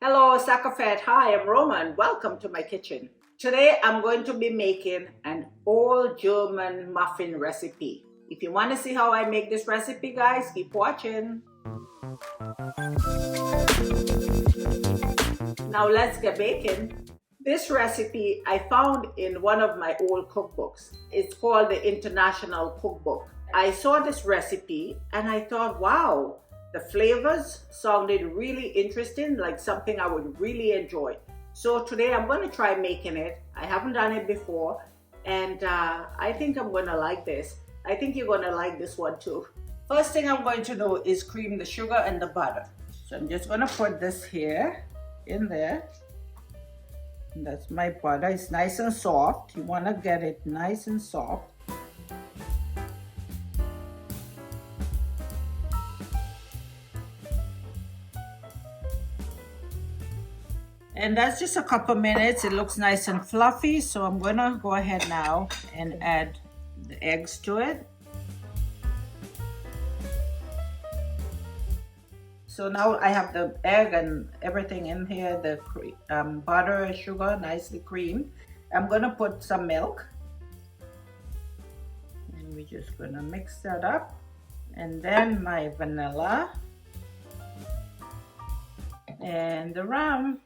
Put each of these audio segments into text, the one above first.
Hello, Sakafete. Hi, I'm Roman. Welcome to my kitchen. Today, I'm going to be making an old German muffin recipe. If you want to see how I make this recipe, guys, keep watching. Now let's get baking. This recipe I found in one of my old cookbooks. It's called the International Cookbook. I saw this recipe and I thought, wow, the flavors sounded really interesting, like something I would really enjoy. So today I'm going to try making it. I haven't done it before, and I think I'm going to like this. I think you're going to like this one too. First thing I'm going to do is cream the sugar and the butter. So I'm just going to put this here in there. And that's my butter. It's nice and soft. You want to get it nice and soft. And that's just a couple minutes. It looks nice and fluffy. So I'm gonna go ahead now and add the eggs to it. So now I have the egg and everything in here, the butter and sugar, nicely creamed. I'm gonna put some milk. And we're just gonna mix that up. And then my vanilla. And the rum.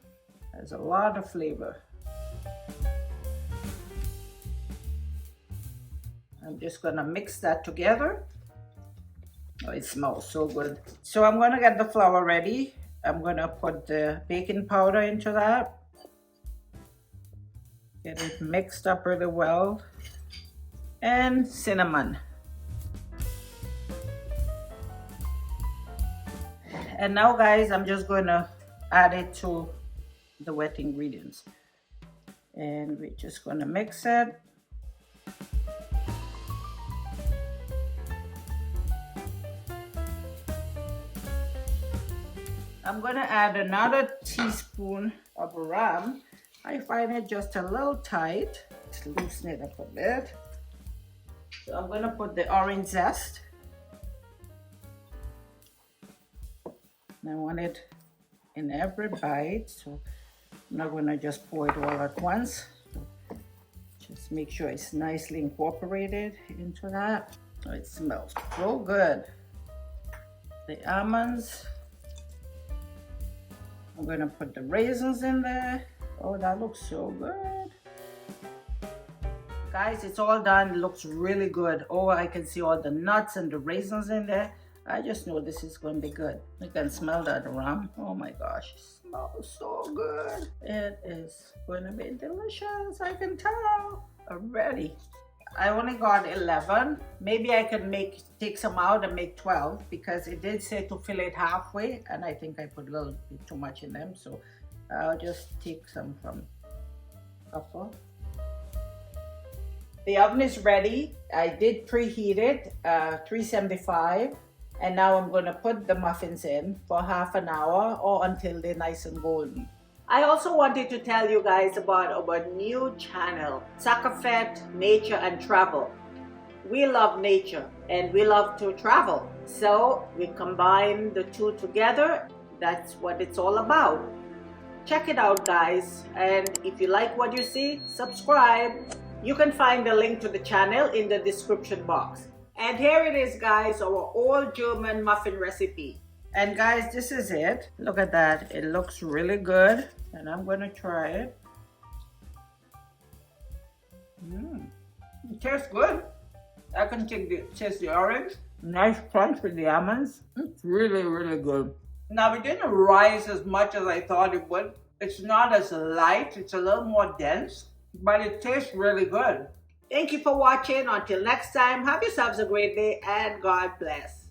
There's a lot of flavor. I'm just gonna mix that together. Oh, it smells so good. So I'm gonna get the flour ready. I'm gonna put the baking powder into that. Get it mixed up really well. And cinnamon. And now guys, I'm just gonna add it to the wet ingredients, and we're just going to mix it. I'm going to add another teaspoon of rum. I find it just a little tight. Let's loosen it up a bit. So I'm going to put the orange zest. And I want it in every bite, so I'm not going to just pour it all at once. So just make sure it's nicely incorporated into that. Oh, it smells so good. The almonds. I'm going to put the raisins in there. Oh, that looks so good. Guys, it's all done. It looks really good. Oh, I can see all the nuts and the raisins in there. I just know this is going to be good. You can smell that rum. Oh my gosh, it smells so good. It is going to be delicious. I can tell already. I only got 11. Maybe I could take some out and make 12 because it did say to fill it halfway, and I think I put a little bit too much in them. So I'll just take some from a couple. The oven is ready. I did preheat it, 375. And now I'm going to put the muffins in for half an hour or until they're nice and golden. I also wanted to tell you guys about our new channel, Sakafete Nature and Travel. We love nature and we love to travel. So we combine the two together. That's what it's all about. Check it out, guys. And if you like what you see, subscribe. You can find the link to the channel in the description box. And here it is, guys, our old German muffin recipe. And guys, this is it. Look at that. It looks really good. And I'm going to try it. It tastes good. I can taste the orange. Nice crunch with the almonds. It's really, really good. Now, it didn't rise as much as I thought it would. It's not as light. It's a little more dense. But it tastes really good. Thank you for watching. Until next time, have yourselves a great day and God bless.